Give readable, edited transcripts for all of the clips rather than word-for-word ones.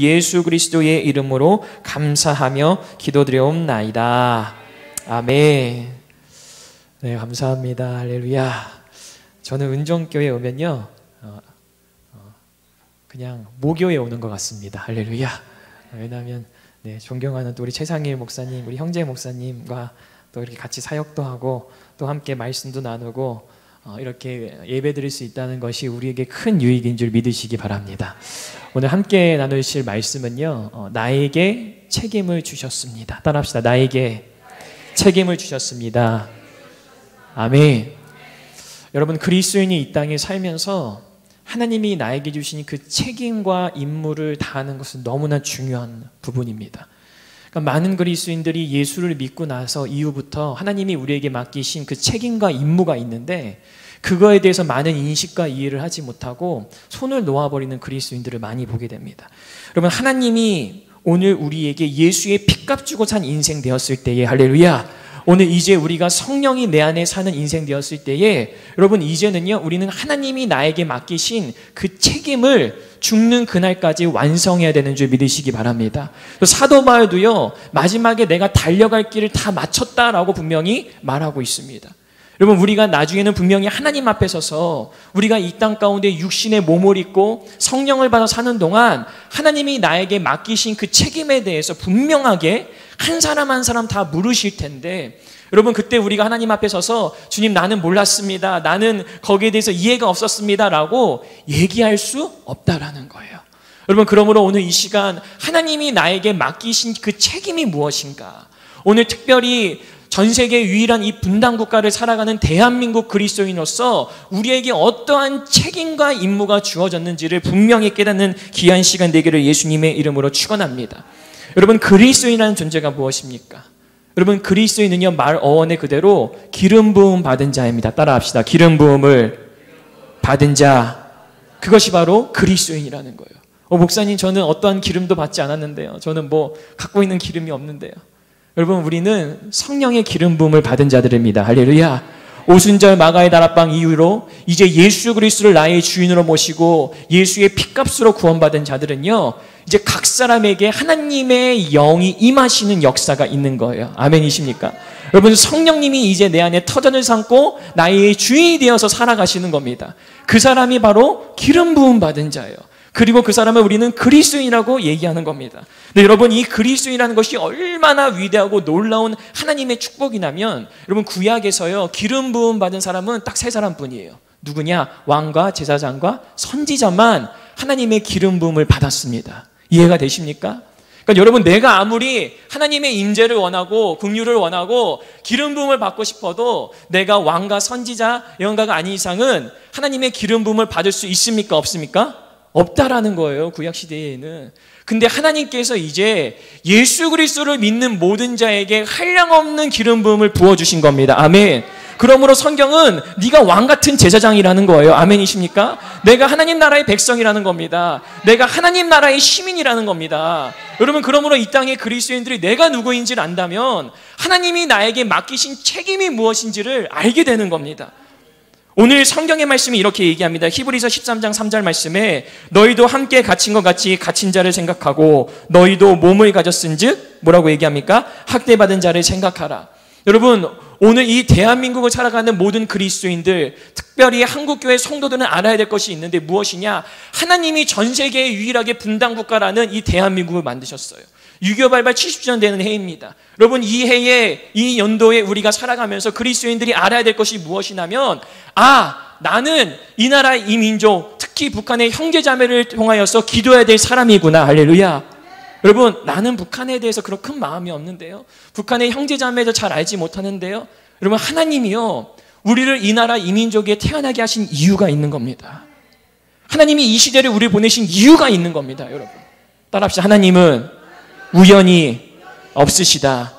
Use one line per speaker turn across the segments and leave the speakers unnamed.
예수 그리스도의 이름으로 감사하며 기도드려옵나이다. 아멘. 네, 감사합니다. 할렐루야. 저는 은정교회 오면요 그냥 모교에 오는 것 같습니다. 할렐루야. 왜냐하면 존경하는 또 우리 최상일 목사님, 우리 형제 목사님과 또 이렇게 같이 사역도 하고 또 함께 말씀도 나누고 이렇게 예배 드릴 수 있다는 것이 우리에게 큰 유익인 줄 믿으시기 바랍니다. 오늘 함께 나누실 말씀은요, 나에게 책임을 주셨습니다. 따라합시다. 나에게 책임을 주셨습니다. 아멘. 여러분, 그리스도인이 이 땅에 살면서 하나님이 나에게 주신 그 책임과 임무를 다하는 것은 너무나 중요한 부분입니다. 그러니까 많은 그리스도인들이 예수를 믿고 나서 이후부터 하나님이 우리에게 맡기신 그 책임과 임무가 있는데 그거에 대해서 많은 인식과 이해를 하지 못하고 손을 놓아버리는 그리스도인들을 많이 보게 됩니다. 여러분, 하나님이 오늘 우리에게 예수의 핏값 주고 산 인생 되었을 때에, 할렐루야, 오늘 이제 우리가 성령이 내 안에 사는 인생 되었을 때에 여러분, 이제는요 우리는 하나님이 나에게 맡기신 그 책임을 죽는 그날까지 완성해야 되는 줄 믿으시기 바랍니다. 사도 바울도요 마지막에 내가 달려갈 길을 다 마쳤다라고 분명히 말하고 있습니다. 여러분, 우리가 나중에는 분명히 하나님 앞에 서서 우리가 이 땅 가운데 육신의 몸을 입고 성령을 받아 사는 동안 하나님이 나에게 맡기신 그 책임에 대해서 분명하게 한 사람 한 사람 다 물으실 텐데, 여러분, 그때 우리가 하나님 앞에 서서 주님, 나는 몰랐습니다, 나는 거기에 대해서 이해가 없었습니다 라고 얘기할 수 없다라는 거예요. 여러분, 그러므로 오늘 이 시간 하나님이 나에게 맡기신 그 책임이 무엇인가, 오늘 특별히 전 세계 유일한 이 분단 국가를 살아가는 대한민국 그리스도인으로서 우리에게 어떠한 책임과 임무가 주어졌는지를 분명히 깨닫는 귀한 시간 되기를 예수님의 이름으로 축원합니다. 여러분, 그리스도인이라는 존재가 무엇입니까? 여러분, 그리스도인은요 말 어원의 그대로 기름 부음 받은 자입니다. 따라합시다. 기름 부음을 받은 자, 그것이 바로 그리스도인이라는 거예요. 목사님, 저는 어떠한 기름도 받지 않았는데요, 저는 뭐 갖고 있는 기름이 없는데요. 여러분, 우리는 성령의 기름 부음을 받은 자들입니다. 할렐루야. 오순절 마가의 다락방 이후로 이제 예수 그리스도를 나의 주인으로 모시고 예수의 핏값으로 구원받은 자들은요 이제 각 사람에게 하나님의 영이 임하시는 역사가 있는 거예요. 아멘이십니까? 여러분, 성령님이 이제 내 안에 터전을 삼고 나의 주인이 되어서 살아가시는 겁니다. 그 사람이 바로 기름 부음 받은 자예요. 그리고 그 사람을 우리는 그리스도인이라고 얘기하는 겁니다. 근데 여러분, 이 그리스도인이라는 것이 얼마나 위대하고 놀라운 하나님의 축복이냐면, 여러분, 구약에서요 기름 부음 받은 사람은 딱 세 사람뿐이에요. 누구냐? 왕과 제사장과 선지자만 하나님의 기름 부음을 받았습니다. 이해가 되십니까? 그러니까 여러분, 내가 아무리 하나님의 임재를 원하고 긍휼을 원하고 기름 부음을 받고 싶어도 내가 왕과 선지자 영가가 아닌 이상은 하나님의 기름 부음을 받을 수 있습니까? 없습니까? 없다라는 거예요, 구약 시대에는. 근데 하나님께서 이제 예수 그리스도를 믿는 모든 자에게 한량없는 기름 부음을 부어주신 겁니다. 아멘. 그러므로 성경은 네가 왕 같은 제사장이라는 거예요. 아멘이십니까? 내가 하나님 나라의 백성이라는 겁니다. 내가 하나님 나라의 시민이라는 겁니다. 여러분, 그러므로 이 땅의 그리스도인들이 내가 누구인지를 안다면 하나님이 나에게 맡기신 책임이 무엇인지를 알게 되는 겁니다. 오늘 성경의 말씀이 이렇게 얘기합니다. 히브리서 13장 3절 말씀에 너희도 함께 갇힌 것 같이 갇힌 자를 생각하고 너희도 몸을 가졌은즉 뭐라고 얘기합니까? 학대받은 자를 생각하라. 여러분, 오늘 이 대한민국을 살아가는 모든 그리스도인들, 특별히 한국교회 성도들은 알아야 될 것이 있는데 무엇이냐? 하나님이 전 세계에 유일하게 분단 국가라는 이 대한민국을 만드셨어요. 6.25 발발 70주년 되는 해입니다. 여러분, 이 해에, 이 연도에 우리가 살아가면서 그리스도인들이 알아야 될 것이 무엇이냐면, 나는 이 나라 이 민족, 특히 북한의 형제자매를 통하여서 기도해야 될 사람이구나. 할렐루야. 여러분, 나는 북한에 대해서 그렇게 큰 마음이 없는데요, 북한의 형제자매도 잘 알지 못하는데요, 여러분, 하나님이요 우리를 이 나라 이 민족에 태어나게 하신 이유가 있는 겁니다. 하나님이 이 시대를 우리를 보내신 이유가 있는 겁니다. 여러분, 따라합시다. 하나님은 우연이 없으시다.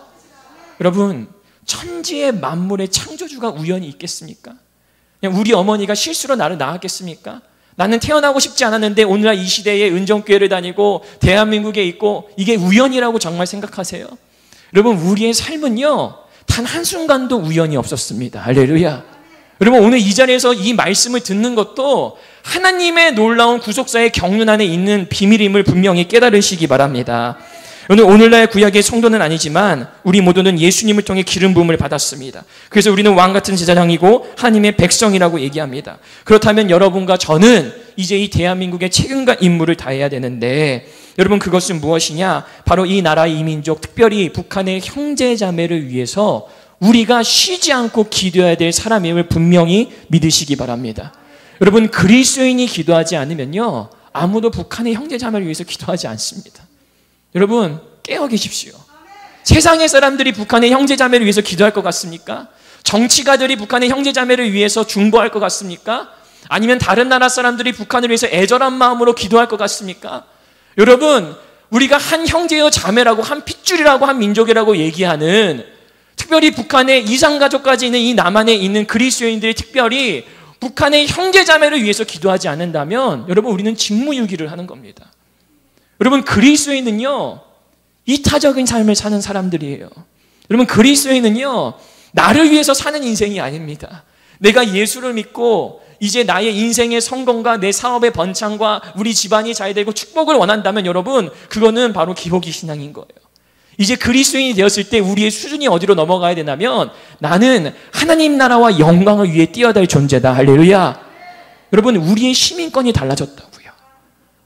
여러분, 천지의 만물의 창조주가 우연이 있겠습니까? 그냥 우리 어머니가 실수로 나를 낳았겠습니까? 나는 태어나고 싶지 않았는데 오늘날 이 시대에 은정교회를 다니고 대한민국에 있고, 이게 우연이라고 정말 생각하세요? 여러분, 우리의 삶은요 단 한순간도 우연이 없었습니다. 할렐루야. 여러분, 오늘 이 자리에서 이 말씀을 듣는 것도 하나님의 놀라운 구속사의 경륜 안에 있는 비밀임을 분명히 깨달으시기 바랍니다. 오늘날 구약의 성도는 아니지만 우리 모두는 예수님을 통해 기름 부음을 받았습니다. 그래서 우리는 왕같은 제사장이고 하나님의 백성이라고 얘기합니다. 그렇다면 여러분과 저는 이제 이 대한민국의 책임과 임무를 다해야 되는데, 여러분 그것은 무엇이냐? 바로 이 나라 이 민족, 특별히 북한의 형제자매를 위해서 우리가 쉬지 않고 기도해야 될 사람임을 분명히 믿으시기 바랍니다. 여러분, 그리스도인이 기도하지 않으면요, 아무도 북한의 형제자매를 위해서 기도하지 않습니다. 여러분 깨어 계십시오. 세상의 사람들이 북한의 형제자매를 위해서 기도할 것 같습니까? 정치가들이 북한의 형제자매를 위해서 중보할 것 같습니까? 아니면 다른 나라 사람들이 북한을 위해서 애절한 마음으로 기도할 것 같습니까? 여러분, 우리가 한 형제요 자매라고, 한 핏줄이라고, 한 민족이라고 얘기하는, 특별히 북한의 이산가족까지 있는 이 남한에 있는 그리스도인들이 특별히 북한의 형제자매를 위해서 기도하지 않는다면 여러분, 우리는 직무유기를 하는 겁니다. 여러분, 그리스도인은요 이타적인 삶을 사는 사람들이에요. 여러분, 그리스도인은요 나를 위해서 사는 인생이 아닙니다. 내가 예수를 믿고 이제 나의 인생의 성공과 내 사업의 번창과 우리 집안이 잘 되고 축복을 원한다면 여러분, 그거는 바로 기복이 신앙인 거예요. 이제 그리스도인이 되었을 때 우리의 수준이 어디로 넘어가야 되냐면, 나는 하나님 나라와 영광을 위해 뛰어갈 존재다. 할렐루야. 여러분, 우리의 시민권이 달라졌다고요.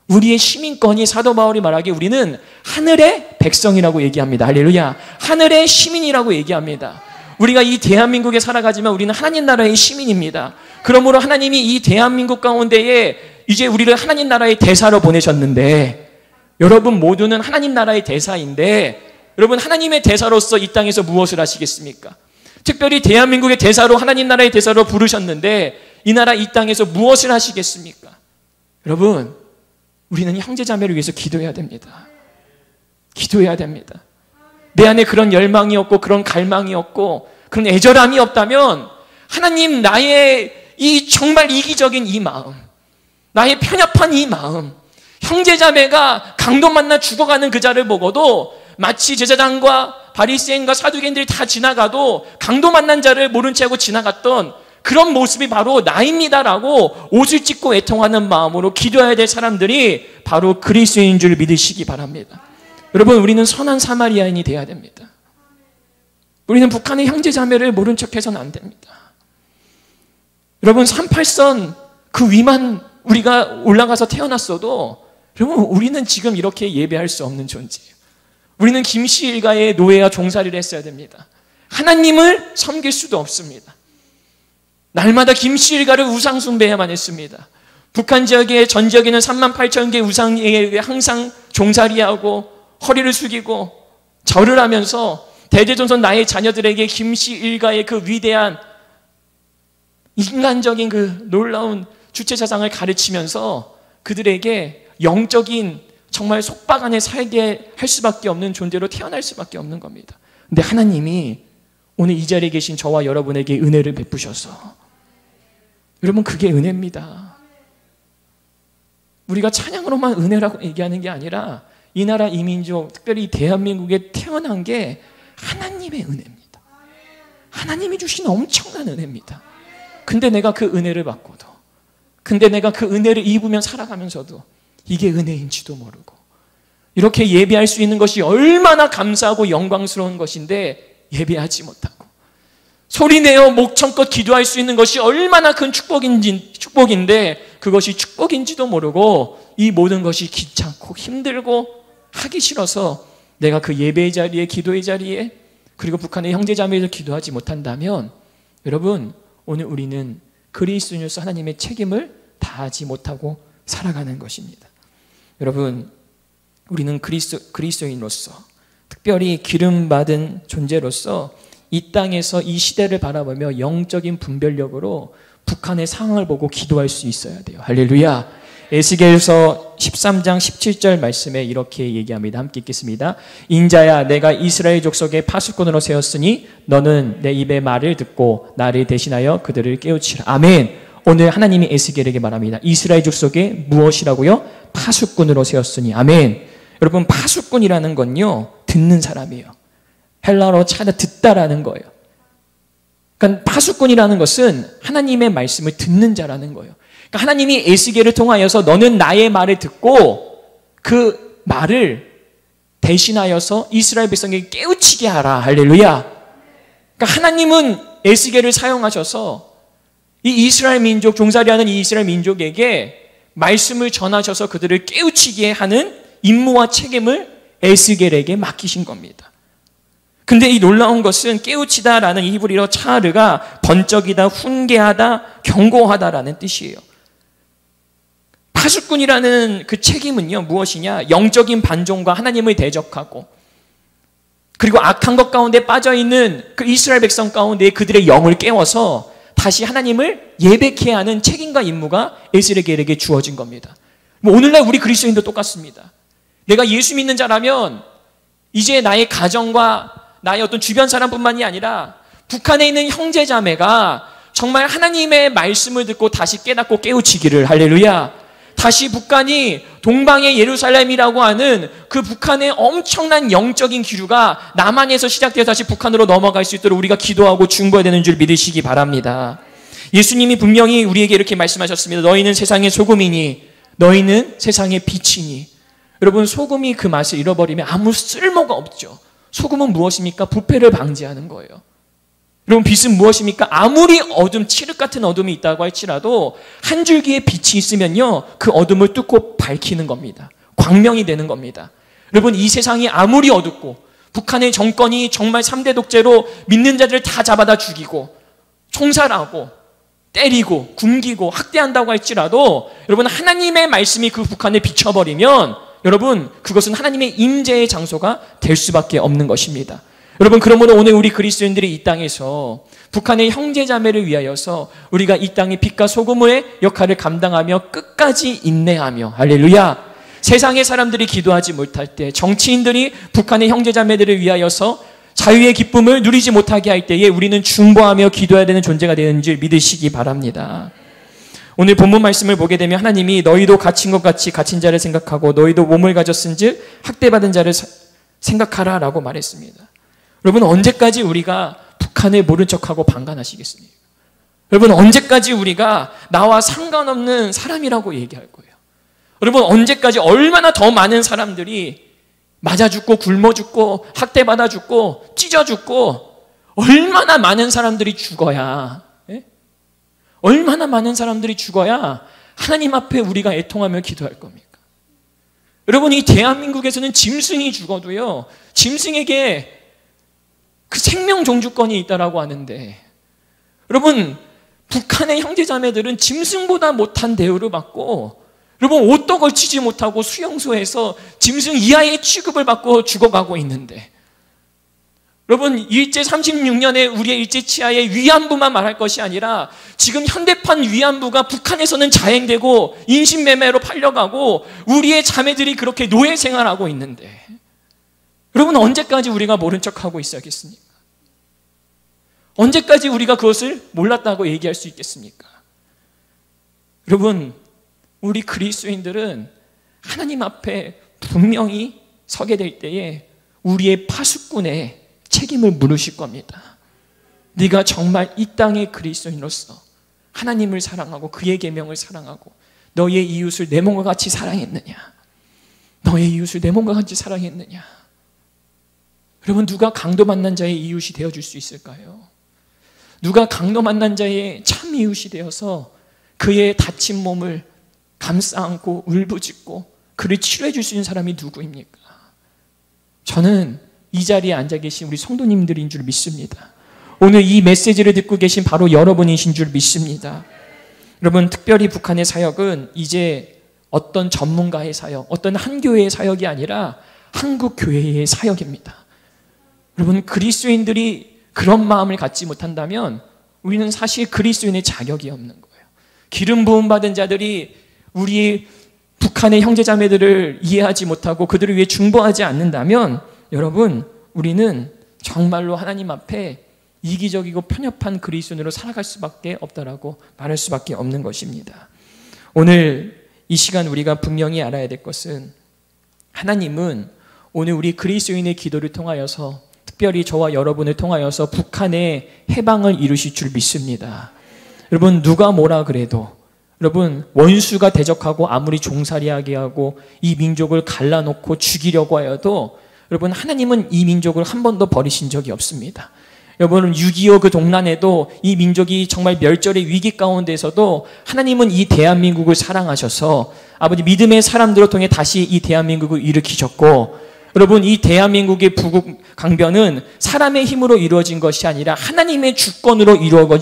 우리의 시민권이, 사도 바울이 말하기에 우리는 하늘의 백성이라고 얘기합니다. 할렐루야. 하늘의 시민이라고 얘기합니다. 우리가 이 대한민국에 살아가지만 우리는 하나님 나라의 시민입니다. 그러므로 하나님이 이 대한민국 가운데에 이제 우리를 하나님 나라의 대사로 보내셨는데, 여러분 모두는 하나님 나라의 대사인데, 여러분 하나님의 대사로서 이 땅에서 무엇을 하시겠습니까? 특별히 대한민국의 대사로, 하나님 나라의 대사로 부르셨는데 이 나라 이 땅에서 무엇을 하시겠습니까? 여러분, 우리는 형제자매를 위해서 기도해야 됩니다. 기도해야 됩니다. 내 안에 그런 열망이 없고 그런 갈망이 없고 그런 애절함이 없다면 하나님, 나의 이 정말 이기적인 이 마음, 나의 편협한 이 마음, 형제자매가 강도 만나 죽어가는 그 자를 보고도 마치 제사장과 바리새인과 사두개인들이 다 지나가도 강도 만난 자를 모른 채 하고 지나갔던 그런 모습이 바로 나입니다라고 옷을 찢고 애통하는 마음으로 기도해야 될 사람들이 바로 그리스도인 줄 믿으시기 바랍니다. 여러분, 우리는 선한 사마리아인이 돼야 됩니다. 우리는 북한의 형제자매를 모른 척해서는 안 됩니다. 여러분, 38선 그 위만 우리가 올라가서 태어났어도 여러분, 우리는 지금 이렇게 예배할 수 없는 존재예요. 우리는 김씨 일가의 노예와 종살이를 했어야 됩니다. 하나님을 섬길 수도 없습니다. 날마다 김씨 일가를 우상 숭배해야만 했습니다. 북한 지역에, 전 지역에는 38,000개 우상에 항상 종살이하고 허리를 숙이고 절을 하면서 대대손손 나의 자녀들에게 김씨 일가의 그 위대한 인간적인 그 놀라운 주체사상을 가르치면서 그들에게 영적인 정말 속박 안에 살게 할 수밖에 없는 존재로 태어날 수밖에 없는 겁니다. 근데 하나님이 오늘 이 자리에 계신 저와 여러분에게 은혜를 베푸셔서, 여러분, 그게 은혜입니다. 우리가 찬양으로만 은혜라고 얘기하는 게 아니라 이 나라 이 민족, 특별히 대한민국에 태어난 게 하나님의 은혜입니다. 하나님이 주신 엄청난 은혜입니다. 근데 내가 그 은혜를 받고도, 근데 내가 그 은혜를 입으며 살아가면서도 이게 은혜인지도 모르고, 이렇게 예배할 수 있는 것이 얼마나 감사하고 영광스러운 것인데 예배하지 못하고, 소리내어 목청껏 기도할 수 있는 것이 얼마나 큰 축복인데 그것이 축복인지도 모르고 이 모든 것이 귀찮고 힘들고 하기 싫어서 내가 그 예배의 자리에, 기도의 자리에, 그리고 북한의 형제자매에서 기도하지 못한다면, 여러분, 오늘 우리는 그리스도인으로서 하나님의 책임을 다하지 못하고 살아가는 것입니다. 여러분, 우리는 그리스도인으로서, 특별히 기름받은 존재로서 이 땅에서 이 시대를 바라보며 영적인 분별력으로 북한의 상황을 보고 기도할 수 있어야 돼요. 할렐루야. 에스겔서 13장 17절 말씀에 이렇게 얘기합니다. 함께 읽겠습니다. 인자야, 내가 이스라엘 족속의 파수꾼으로 세웠으니 너는 내 입의 말을 듣고 나를 대신하여 그들을 깨우치라. 아멘. 오늘 하나님이 에스겔에게 말합니다. 이스라엘 족속의 무엇이라고요? 파수꾼으로 세웠으니. 아멘. 여러분, 파수꾼이라는 건요, 듣는 사람이에요. 헬라어로 차다 듣다라는 거예요. 그러니까 파수꾼이라는 것은 하나님의 말씀을 듣는 자라는 거예요. 그러니까 하나님이 에스겔을 통하여서 너는 나의 말을 듣고 그 말을 대신하여서 이스라엘 백성에게 깨우치게 하라. 할렐루야. 그러니까 하나님은 에스겔을 사용하셔서 이 이스라엘 민족, 종살이하는 이 이스라엘 민족에게 말씀을 전하셔서 그들을 깨우치게 하는 임무와 책임을 에스겔에게 맡기신 겁니다. 근데 이 놀라운 것은 깨우치다라는 이 히브리어 차르가 번쩍이다, 훈계하다, 경고하다라는 뜻이에요. 파수꾼이라는 그 책임은요, 무엇이냐? 영적인 반종과 하나님을 대적하고, 그리고 악한 것 가운데 빠져있는 그 이스라엘 백성 가운데 그들의 영을 깨워서 다시 하나님을 예배케 하는 책임과 임무가 에스겔에게 주어진 겁니다. 오늘날 우리 그리스도인도 똑같습니다. 내가 예수 믿는 자라면 이제 나의 가정과 나의 어떤 주변 사람뿐만이 아니라 북한에 있는 형제 자매가 정말 하나님의 말씀을 듣고 다시 깨닫고 깨우치기를, 할렐루야. 다시 북한이 동방의 예루살렘이라고 하는 그 북한의 엄청난 영적인 기류가 남한에서 시작되어 다시 북한으로 넘어갈 수 있도록 우리가 기도하고 중보해야 되는 줄 믿으시기 바랍니다. 예수님이 분명히 우리에게 이렇게 말씀하셨습니다. 너희는 세상의 소금이니 너희는 세상의 빛이니. 여러분, 소금이 그 맛을 잃어버리면 아무 쓸모가 없죠. 소금은 무엇입니까? 부패를 방지하는 거예요. 여러분, 빛은 무엇입니까? 아무리 어둠, 칠흑 같은 어둠이 있다고 할지라도 한 줄기의 빛이 있으면요, 그 어둠을 뚫고 밝히는 겁니다. 광명이 되는 겁니다. 여러분, 이 세상이 아무리 어둡고 북한의 정권이 정말 3대 독재로 믿는 자들을 다 잡아다 죽이고 총살하고 때리고 굶기고 학대한다고 할지라도 여러분, 하나님의 말씀이 그 북한을 비춰버리면 여러분, 그것은 하나님의 임재의 장소가 될 수밖에 없는 것입니다. 여러분, 그러므로 오늘 우리 그리스도인들이 이 땅에서 북한의 형제자매를 위하여서 우리가 이 땅의 빛과 소금의 역할을 감당하며 끝까지 인내하며, 할렐루야, 세상의 사람들이 기도하지 못할 때, 정치인들이 북한의 형제자매들을 위하여서 자유의 기쁨을 누리지 못하게 할 때에 우리는 중보하며 기도해야 되는 존재가 되는 줄 믿으시기 바랍니다. 오늘 본문 말씀을 보게 되면 하나님이 너희도 갇힌 것 같이 갇힌 자를 생각하고 너희도 몸을 가졌은즉 학대받은 자를 생각하라 라고 말했습니다. 여러분, 언제까지 우리가 북한을 모른 척하고 방관하시겠습니까? 여러분, 언제까지 우리가 나와 상관없는 사람이라고 얘기할 거예요? 여러분, 언제까지 얼마나 더 많은 사람들이 맞아 죽고 굶어 죽고 학대받아 죽고 찢어 죽고 얼마나 많은 사람들이 죽어야, 얼마나 많은 사람들이 죽어야 하나님 앞에 우리가 애통하며 기도할 겁니까? 여러분, 이 대한민국에서는 짐승이 죽어도요, 짐승에게 그 생명 종주권이 있다라고 하는데, 여러분, 북한의 형제자매들은 짐승보다 못한 대우를 받고, 여러분, 옷도 걸치지 못하고 수용소에서 짐승 이하의 취급을 받고 죽어가고 있는데, 여러분, 일제 36년에 우리의 일제 치하의 위안부만 말할 것이 아니라 지금 현대판 위안부가 북한에서는 자행되고 인신매매로 팔려가고 우리의 자매들이 그렇게 노예 생활하고 있는데, 여러분, 언제까지 우리가 모른 척하고 있어야겠습니까? 언제까지 우리가 그것을 몰랐다고 얘기할 수 있겠습니까? 여러분, 우리 그리스도인들은 하나님 앞에 분명히 서게 될 때에 우리의 파수꾼의 책임을 물으실 겁니다. 네가 정말 이 땅의 그리스도인으로서 하나님을 사랑하고 그의 계명을 사랑하고 너의 이웃을 내 몸과 같이 사랑했느냐? 너의 이웃을 내 몸과 같이 사랑했느냐? 여러분, 누가 강도 만난 자의 이웃이 되어줄 수 있을까요? 누가 강도 만난 자의 참 이웃이 되어서 그의 다친 몸을 감싸 안고 울부짖고 그를 치료해 줄 수 있는 사람이 누구입니까? 저는 이 자리에 앉아 계신 우리 성도님들인 줄 믿습니다. 오늘 이 메시지를 듣고 계신 바로 여러분이신 줄 믿습니다. 여러분, 특별히 북한의 사역은 이제 어떤 전문가의 사역, 어떤 한 교회의 사역이 아니라 한국 교회의 사역입니다. 여러분, 그리스도인들이 그런 마음을 갖지 못한다면 우리는 사실 그리스도인의 자격이 없는 거예요. 기름 부음 받은 자들이 우리 북한의 형제자매들을 이해하지 못하고 그들을 위해 중보하지 않는다면 여러분, 우리는 정말로 하나님 앞에 이기적이고 편협한 그리스도인으로 살아갈 수밖에 없다라고 말할 수밖에 없는 것입니다. 오늘 이 시간 우리가 분명히 알아야 될 것은 하나님은 오늘 우리 그리스도인의 기도를 통하여서 특별히 저와 여러분을 통하여서 북한의 해방을 이루실 줄 믿습니다. 여러분, 누가 뭐라 그래도 여러분, 원수가 대적하고 아무리 종살이하게 하고 이 민족을 갈라놓고 죽이려고 하여도 여러분, 하나님은 이 민족을 한 번도 버리신 적이 없습니다. 여러분, 6.25 그 동란에도 이 민족이 정말 멸절의 위기 가운데서도 하나님은 이 대한민국을 사랑하셔서 아버지 믿음의 사람들을 통해 다시 이 대한민국을 일으키셨고, 여러분, 이 대한민국의 부국 강변은 사람의 힘으로 이루어진 것이 아니라 하나님의 주권으로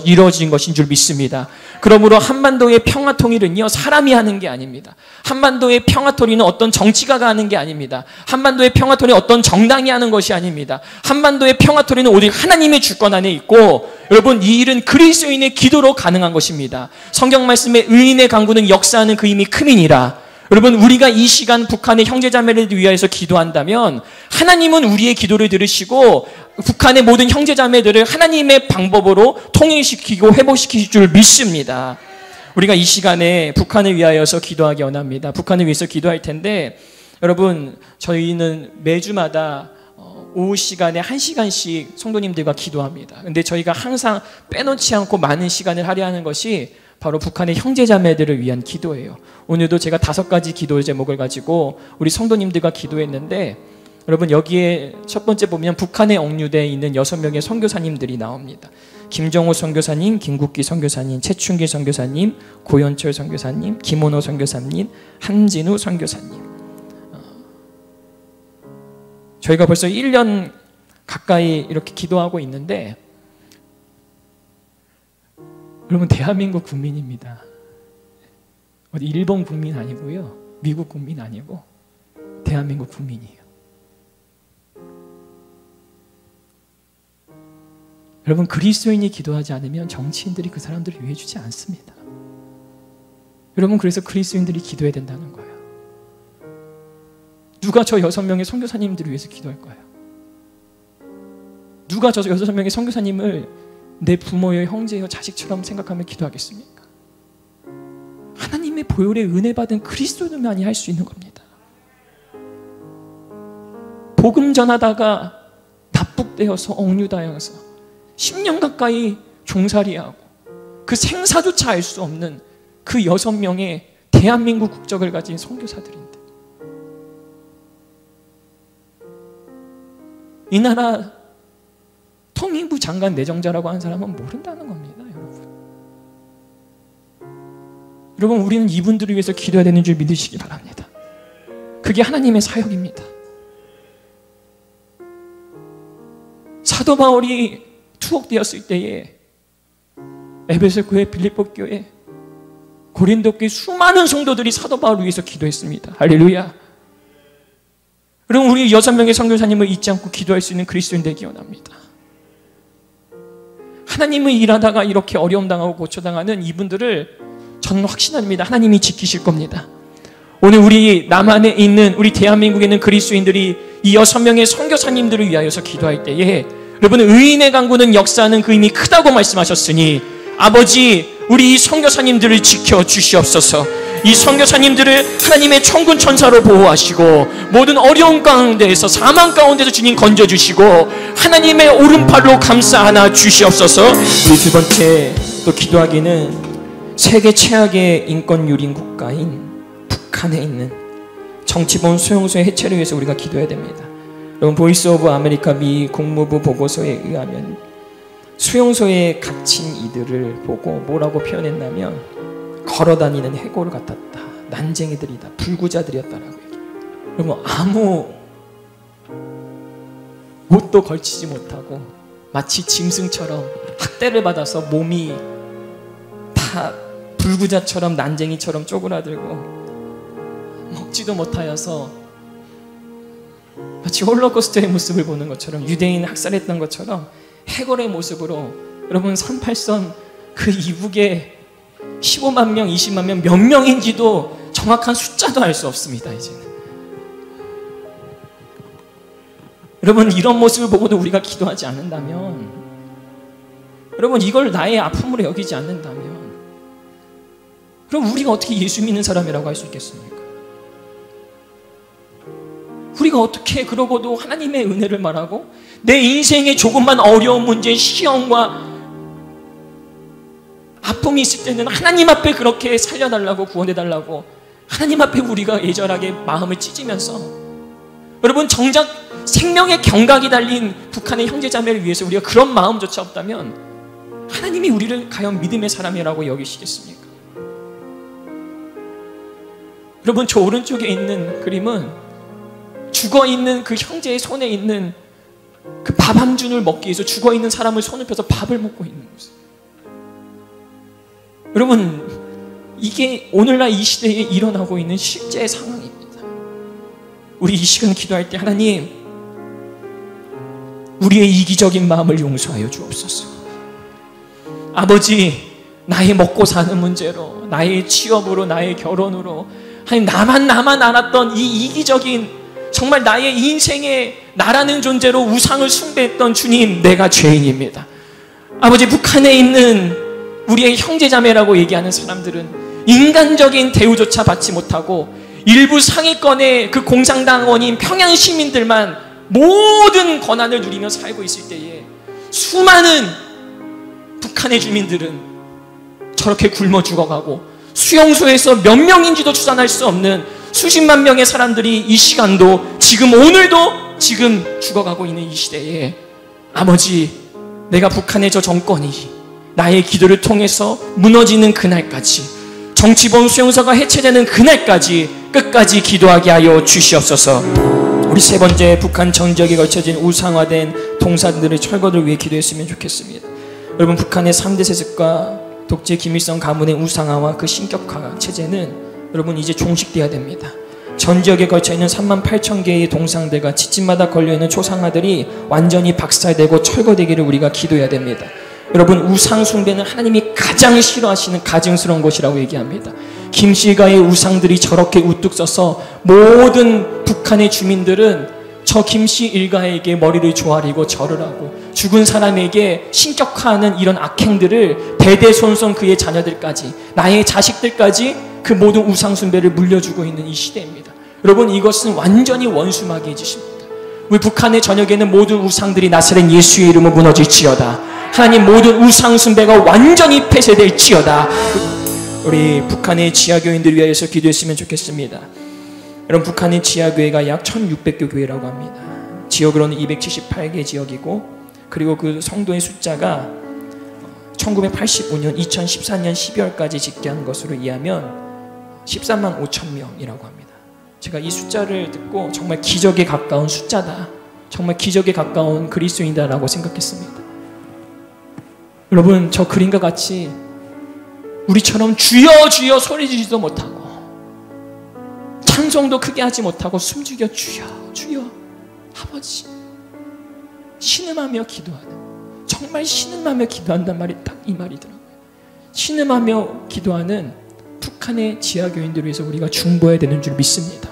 이루어진 것인 줄 믿습니다. 그러므로 한반도의 평화 통일은요, 사람이 하는 게 아닙니다. 한반도의 평화 통일은 어떤 정치가가 하는 게 아닙니다. 한반도의 평화 통일은 어떤 정당이 하는 것이 아닙니다. 한반도의 평화 통일은 오직 하나님의 주권 안에 있고, 여러분, 이 일은 그리스도인의 기도로 가능한 것입니다. 성경 말씀에 의인의 강구는 역사하는 그 힘이 큼이니라. 여러분, 우리가 이 시간 북한의 형제자매를 위하여서 기도한다면 하나님은 우리의 기도를 들으시고 북한의 모든 형제자매들을 하나님의 방법으로 통일시키고 회복시키실 줄 믿습니다. 우리가 이 시간에 북한을 위하여서 기도하기 원합니다. 북한을 위해서 기도할 텐데, 여러분, 저희는 매주마다 오후 시간에 1시간씩 성도님들과 기도합니다. 근데 저희가 항상 빼놓지 않고 많은 시간을 할애하는 것이 바로 북한의 형제자매들을 위한 기도예요. 오늘도 제가 5가지 기도 제목을 가지고 우리 성도님들과 기도했는데, 여러분, 여기에 첫 번째 보면 북한에 억류되어 있는 6명의 선교사님들이 나옵니다. 김정호 선교사님, 김국기 선교사님, 최춘기 선교사님, 고현철 선교사님, 김원호 선교사님, 한진우 선교사님. 저희가 벌써 1년 가까이 이렇게 기도하고 있는데, 여러분, 대한민국 국민입니다. 어디 일본 국민 아니고요, 미국 국민 아니고 대한민국 국민이에요. 여러분, 그리스도인이 기도하지 않으면 정치인들이 그 사람들을 위해 주지 않습니다. 여러분, 그래서 그리스도인들이 기도해야 된다는 거예요. 누가 저 6명의 선교사님들을 위해서 기도할 거예요? 누가 저 6명의 선교사님을 내 부모여 형제여 자식처럼 생각하며 기도하겠습니까? 하나님의 보혈의 은혜 받은 그리스도인만이 할 수 있는 겁니다. 복음 전하다가 납북되어서 억류당해서 10년 가까이 종살이하고 그 생사조차 알 수 없는 그 6명의 대한민국 국적을 가진 선교사들인데, 이 나라 통일부 장관 내정자라고 하는 사람은 모른다는 겁니다, 여러분. 여러분, 우리는 이분들을 위해서 기도해야 되는 줄 믿으시기 바랍니다. 그게 하나님의 사역입니다. 사도 바울이 투옥되었을 때에 에베소 교회, 빌립보 교회, 고린도 교회 수많은 성도들이 사도 바울을 위해서 기도했습니다. 할렐루야. 여러분, 우리 6명의 선교사님을 잊지 않고 기도할 수 있는 그리스도인 되기 원합니다. 하나님을 일하다가 이렇게 어려움 당하고 고초당하는 이분들을 저는 확신합니다. 하나님이 지키실 겁니다. 오늘 우리 남한에 있는, 우리 대한민국에 있는 그리스도인들이 이 6명의 선교사님들을 위하여서 기도할 때에, 여러분, 의인의 강구는 역사하는 그 힘이 크다고 말씀하셨으니, 아버지, 우리 이 선교사님들을 지켜주시옵소서. 이 선교사님들을 하나님의 천군 천사로 보호하시고 모든 어려운 가운데에서, 사망 가운데서 주님 건져주시고 하나님의 오른팔로 감싸 안아 주시옵소서. 우리 두 번째 또 기도하기는 세계 최악의 인권 유린 국가인 북한에 있는 정치범 수용소의 해체를 위해서 우리가 기도해야 됩니다. 여러분, 보이스 오브 아메리카 미 국무부 보고서에 의하면 수용소에 갇힌 이들을 보고 뭐라고 표현했냐면, 걸어다니는 해골 같았다, 난쟁이들이다, 불구자들이었다라고 얘기해요. 여러분, 아무 옷도 걸치지 못하고 마치 짐승처럼 학대를 받아서 몸이 다 불구자처럼 난쟁이처럼 쪼그라들고 먹지도 못하여서 마치 홀로코스트의 모습을 보는 것처럼, 유대인 학살했던 것처럼 해골의 모습으로, 여러분, 38선 그 이북에 15만 명, 20만 명, 몇 명인지도 정확한 숫자도 알 수 없습니다, 이제는. 여러분, 이런 모습을 보고도 우리가 기도하지 않는다면, 여러분, 이걸 나의 아픔으로 여기지 않는다면, 그럼 우리가 어떻게 예수 믿는 사람이라고 할 수 있겠습니까? 우리가 어떻게 그러고도 하나님의 은혜를 말하고 내 인생의 조금만 어려운 문제, 시험과 아픔 아픔이 있을 때는 하나님 앞에 그렇게 살려달라고, 구원해달라고 하나님 앞에 우리가 애절하게 마음을 찢으면서, 여러분 정작 생명의 경각이 달린 북한의 형제자매를 위해서 우리가 그런 마음조차 없다면 하나님이 우리를 과연 믿음의 사람이라고 여기시겠습니까? 여러분, 저 오른쪽에 있는 그림은 죽어있는 그 형제의 손에 있는 그 밥 한 줌을 먹기 위해서 죽어있는 사람을 손을 펴서 밥을 먹고 있는 모습. 여러분, 이게 오늘날 이 시대에 일어나고 있는 실제 상황입니다. 우리 이 시간 기도할 때, 하나님, 우리의 이기적인 마음을 용서하여 주옵소서. 아버지, 나의 먹고 사는 문제로, 나의 취업으로, 나의 결혼으로, 하나님, 나만 알았던 이 이기적인, 정말 나의 인생에 나라는 존재로 우상을 숭배했던 주님, 내가 죄인입니다. 아버지, 북한에 있는 우리의 형제자매라고 얘기하는 사람들은 인간적인 대우조차 받지 못하고 일부 상위권의 그 공산당원인 평양 시민들만 모든 권한을 누리며 살고 있을 때에 수많은 북한의 주민들은 저렇게 굶어 죽어가고 수용소에서 몇 명인지도 추산할 수 없는 수십만 명의 사람들이 이 시간도, 지금 오늘도 지금 죽어가고 있는 이 시대에, 아버지, 내가 북한의 저 정권이 나의 기도를 통해서 무너지는 그날까지, 정치범 수용소가 해체되는 그날까지 끝까지 기도하게 하여 주시옵소서. 우리 세 번째, 북한 전 지역에 걸쳐진 우상화된 동산들의 철거를 위해 기도했으면 좋겠습니다. 여러분, 북한의 3대 세습과 독재 김일성 가문의 우상화와 그 신격화 체제는 여러분 이제 종식되어야 됩니다. 전 지역에 걸쳐있는 38,000개의 동상들과 집집마다 걸려있는 초상화들이 완전히 박살되고 철거되기를 우리가 기도해야 됩니다. 여러분, 우상 숭배는 하나님이 가장 싫어하시는 가증스러운 것이라고 얘기합니다. 김씨가의 우상들이 저렇게 우뚝 서서 모든 북한의 주민들은 저 김씨 일가에게 머리를 조아리고 절을 하고 죽은 사람에게 신격화하는 이런 악행들을 대대손손 그의 자녀들까지, 나의 자식들까지 그 모든 우상 숭배를 물려주고 있는 이 시대입니다. 여러분, 이것은 완전히 원수마귀의 짓입니다. 우리 북한의 전역에는 모든 우상들이 나사렛 예수의 이름으로 무너질지어다. 하나님, 모든 우상 숭배가 완전히 폐쇄될지어다. 우리 북한의 지하교인들을 위하여서 기도했으면 좋겠습니다. 여러분, 북한의 지하교회가 약 1600개 교회라고 합니다. 지역으로는 278개 지역이고, 그리고 그 성도의 숫자가 1985년 2014년 12월까지 집계한 것으로 이해하면 13만 5천 명이라고 합니다. 제가 이 숫자를 듣고 정말 기적에 가까운 숫자다, 정말 기적에 가까운 그리스도인이다라고 생각했습니다. 여러분, 저 그림과 같이 우리처럼 주여 주여 소리 지르지도 못하고 찬송도 크게 하지 못하고 숨죽여 주여 주여 아버지 신음하며 기도하는, 정말 신음하며 기도한단 말이 딱 이 말이더라고요. 신음하며 기도하는 북한의 지하교인들을 위해서 우리가 중보해야 되는 줄 믿습니다.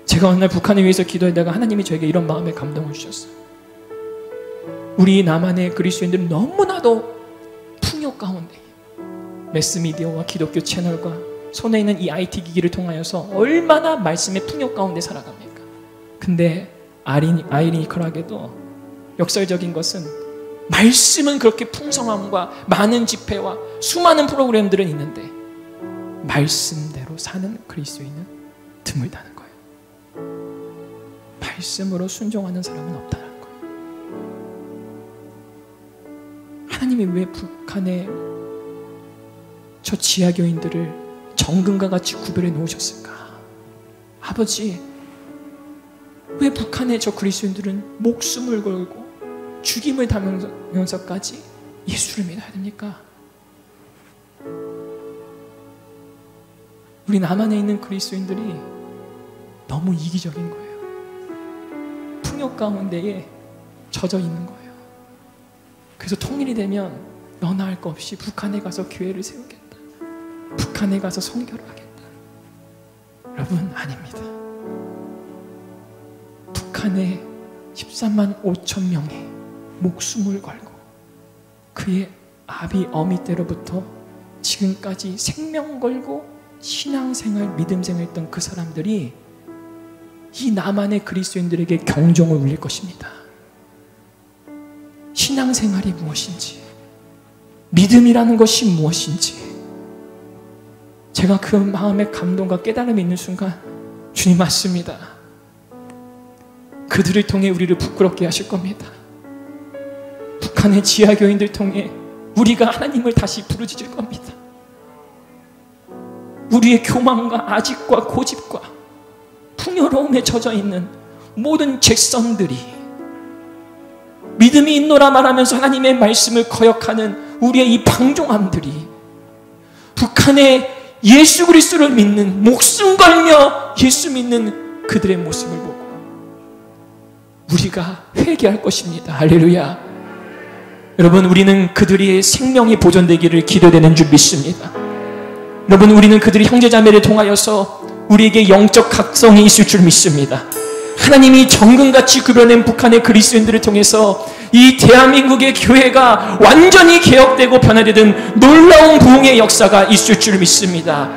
제가 어느 날 북한을 위해서 기도하다가 하나님이 저에게 이런 마음의 감동을 주셨어요. 우리 남한의 그리스도인들은 너무나도 풍요 가운데 매스미디어와 기독교 채널과 손에 있는 이 IT 기기를 통하여서 얼마나 말씀의 풍요 가운데 살아갑니까? 근데 아이러니컬하게도 역설적인 것은 말씀은 그렇게 풍성함과 많은 집회와 수많은 프로그램들은 있는데 말씀대로 사는 그리스도인은 드물다는 거예요. 말씀으로 순종하는 사람은 없다는 거예요. 하나님이 왜 북한의 저 지하교인들을 정금과 같이 구별해 놓으셨을까? 아버지, 왜 북한의 저 그리스도인들은 목숨을 걸고 죽임을 당하면서까지 예수를 믿어야 됩니까? 우리 남한에 있는 그리스도인들이 너무 이기적인 거예요. 풍요 가운데에 젖어 있는 거예요. 그래서 통일이 되면 너나 할 거 없이 북한에 가서 교회를 세우겠다, 북한에 가서 선교를 하겠다. 여러분, 아닙니다. 북한에 13만 5천 명의 목숨을 걸고 그의 아비 어미 때로부터 지금까지 생명 걸고 신앙생활, 믿음생활 했던 그 사람들이 이 남한의 그리스도인들에게 경종을 울릴 것입니다. 신앙생활이 무엇인지, 믿음이라는 것이 무엇인지 제가 그 마음의 감동과 깨달음이 있는 순간 주님 맞습니다. 그들을 통해 우리를 부끄럽게 하실 겁니다. 북한의 지하교인들 통해 우리가 하나님을 다시 부르짖을 겁니다. 우리의 교만과 아집과 고집과 풍요로움에 젖어있는 모든 잭선들이 믿음이 있노라 말하면서 하나님의 말씀을 거역하는 우리의 이 방종함들이 북한의 예수 그리스도를 믿는, 목숨 걸며 예수 믿는 그들의 모습을 보고 우리가 회개할 것입니다. 할렐루야. 여러분, 우리는 그들의 생명이 보존되기를 기도되는 줄 믿습니다. 여러분, 우리는 그들의 형제자매를 통하여서 우리에게 영적 각성이 있을 줄 믿습니다. 하나님이 정금같이 그려낸 북한의 그리스도인들을 통해서 이 대한민국의 교회가 완전히 개혁되고 변화되는 놀라운 부흥의 역사가 있을 줄 믿습니다.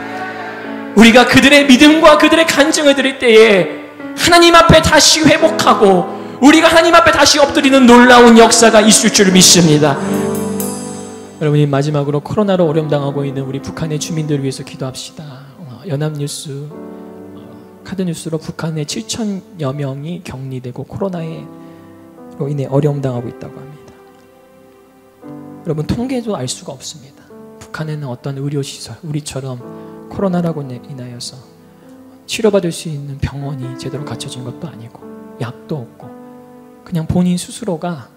우리가 그들의 믿음과 그들의 간증을 드릴 때에 하나님 앞에 다시 회복하고 우리가 하나님 앞에 다시 엎드리는 놀라운 역사가 있을 줄 믿습니다. 여러분이 마지막으로 코로나로 어려움당하고 있는 우리 북한의 주민들을 위해서 기도합시다. 연합뉴스 카드뉴스로 북한의 7,000여 명이 격리되고 코로나로 인해 어려움당하고 있다고 합니다. 여러분, 통계도 알 수가 없습니다. 북한에는 어떤 의료시설, 우리처럼 코로나라고 인하여서 치료받을 수 있는 병원이 제대로 갖춰진 것도 아니고 약도 없고 그냥 본인 스스로가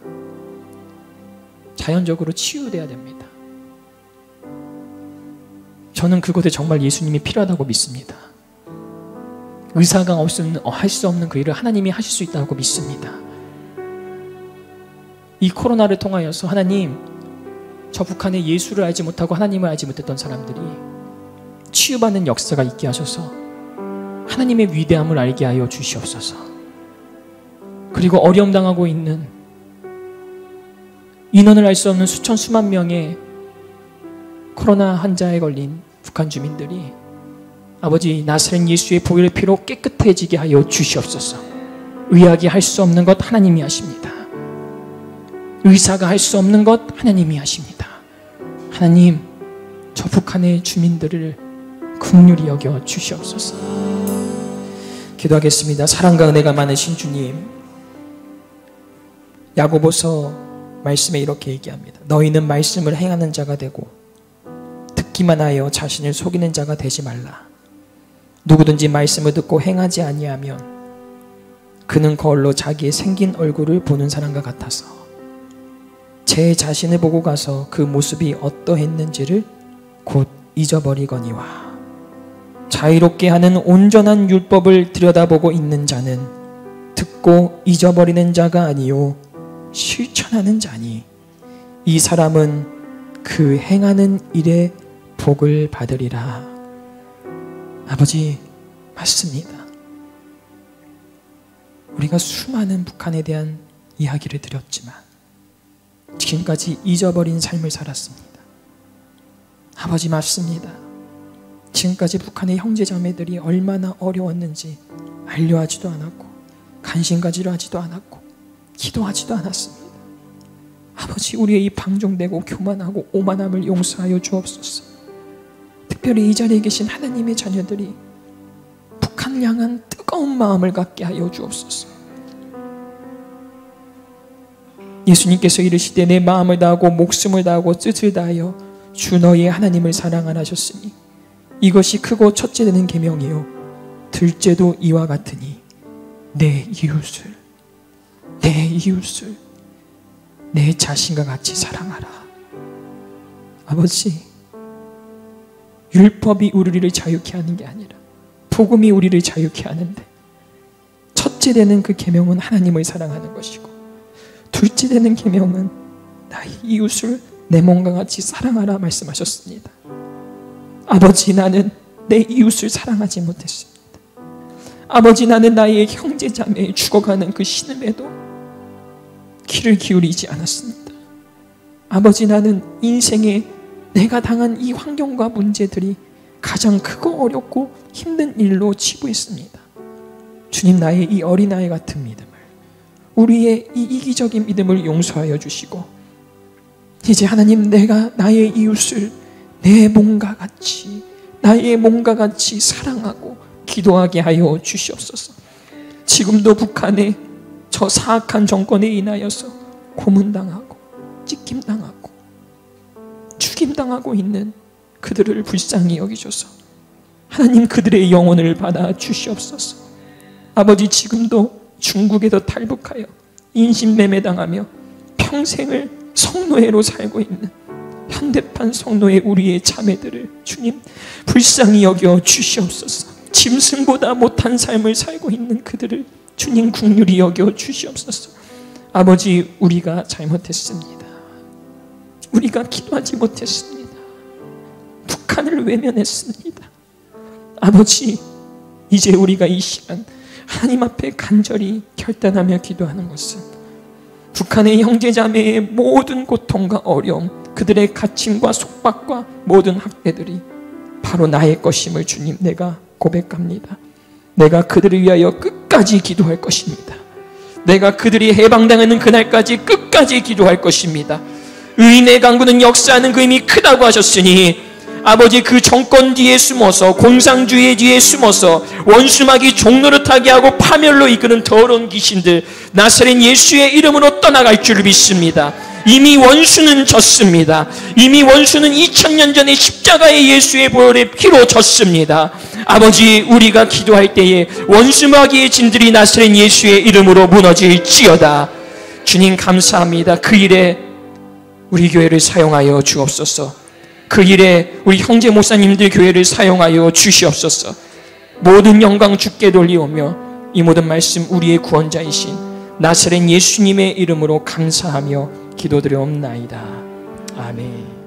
자연적으로 치유돼야 됩니다. 저는 그곳에 정말 예수님이 필요하다고 믿습니다. 의사가 할 수 없는 그 일을 하나님이 하실 수 있다고 믿습니다. 이 코로나를 통하여서 하나님, 저 북한에 예수를 알지 못하고 하나님을 알지 못했던 사람들이 치유받는 역사가 있게 하셔서 하나님의 위대함을 알게 하여 주시옵소서. 그리고 어려움 당하고 있는 인원을 알 수 없는 수천 수만 명의 코로나 환자에 걸린 북한 주민들이 아버지 나사렛 예수의 보혈의 피로 깨끗해지게 하여 주시옵소서. 의학이 할 수 없는 것 하나님이 하십니다. 의사가 할 수 없는 것 하나님이 하십니다. 하나님, 저 북한의 주민들을 긍휼히 여겨 주시옵소서. 기도하겠습니다. 사랑과 은혜가 많으신 주님, 야고보서 말씀에 이렇게 얘기합니다. 너희는 말씀을 행하는 자가 되고 듣기만 하여 자신을 속이는 자가 되지 말라. 누구든지 말씀을 듣고 행하지 아니하면 그는 거울로 자기의 생긴 얼굴을 보는 사람과 같아서 제 자신을 보고 가서 그 모습이 어떠했는지를 곧 잊어버리거니와 자유롭게 하는 온전한 율법을 들여다보고 있는 자는 듣고 잊어버리는 자가 아니요 실천하는 자니 이 사람은 그 행하는 일에 복을 받으리라. 아버지, 맞습니다. 우리가 수많은 북한에 대한 이야기를 드렸지만 지금까지 잊어버린 삶을 살았습니다. 아버지, 맞습니다. 지금까지 북한의 형제자매들이 얼마나 어려웠는지 알려하지도 않았고 관심 가지려 하지도 않았고 기도하지도 않았습니다. 아버지, 우리의 이 방종되고 교만하고 오만함을 용서하여 주옵소서. 특별히 이 자리에 계신 하나님의 자녀들이 북한을 향한 뜨거운 마음을 갖게 하여 주옵소서. 예수님께서 이르시되 내 마음을 다하고 목숨을 다하고 뜻을 다하여 주 너희의 하나님을 사랑하라 하셨으니 이것이 크고 첫째 되는 계명이요 둘째도 이와 같으니 내 이웃을 내 자신과 같이 사랑하라. 아버지, 율법이 우리를 자유케 하는 게 아니라 복음이 우리를 자유케 하는데 첫째 되는 그 계명은 하나님을 사랑하는 것이고 둘째 되는 계명은 나의 이웃을 내 몸과 같이 사랑하라 말씀하셨습니다. 아버지, 나는 내 이웃을 사랑하지 못했습니다. 아버지, 나는 나의 형제자매에 죽어가는 그 신음에도 귀를 기울이지 않았습니다. 아버지, 나는 인생에 내가 당한 이 환경과 문제들이 가장 크고 어렵고 힘든 일로 치부했습니다. 주님, 나의 이 어린아이 같은 믿음을, 우리의 이 이기적인 믿음을 용서하여 주시고 이제 하나님, 내가 나의 이웃을 내 몸과 같이, 나의 몸과 같이 사랑하고 기도하게 하여 주시옵소서. 지금도 북한의 저 사악한 정권에 인하여서 고문당하고 찢김당하고 죽임당하고 있는 그들을 불쌍히 여기셔서 하나님, 그들의 영혼을 받아 주시옵소서. 아버지, 지금도 중국에서 탈북하여 인신매매당하며 평생을 성노예로 살고 있는 현대판 성노예 우리의 자매들을 주님 불쌍히 여겨 주시옵소서. 짐승보다 못한 삶을 살고 있는 그들을 주님 긍휼히 여겨 주시옵소서. 아버지, 우리가 잘못했습니다. 우리가 기도하지 못했습니다. 북한을 외면했습니다. 아버지, 이제 우리가 이 시간 하나님 앞에 간절히 결단하며 기도하는 것은 북한의 형제자매의 모든 고통과 어려움, 그들의 갇힘과 속박과 모든 학대들이 바로 나의 것임을 주님 내가 고백합니다. 내가 그들을 위하여 끝까지 기도할 것입니다. 내가 그들이 해방당하는 그날까지 끝까지 기도할 것입니다. 의인의 강구는 역사하는 그 힘이 크다고 하셨으니 아버지, 그 정권 뒤에 숨어서, 공산주의 뒤에 숨어서 원수마귀 종노릇하게 하고 파멸로 이끄는 더러운 귀신들, 나사렛 예수의 이름으로 떠나갈 줄 믿습니다. 이미 원수는 졌습니다. 이미 원수는 2000년 전에 십자가의 예수의 보혈의 피로 졌습니다. 아버지, 우리가 기도할 때에 원수마귀의 진들이 나사렛 예수의 이름으로 무너질지어다. 주님 감사합니다. 그 일에 우리 교회를 사용하여 주옵소서. 그 일에 우리 형제 목사님들 교회를 사용하여 주시옵소서. 모든 영광 주께 돌리오며 이 모든 말씀 우리의 구원자이신 나사렛 예수님의 이름으로 감사하며 기도드려옵나이다. 아멘.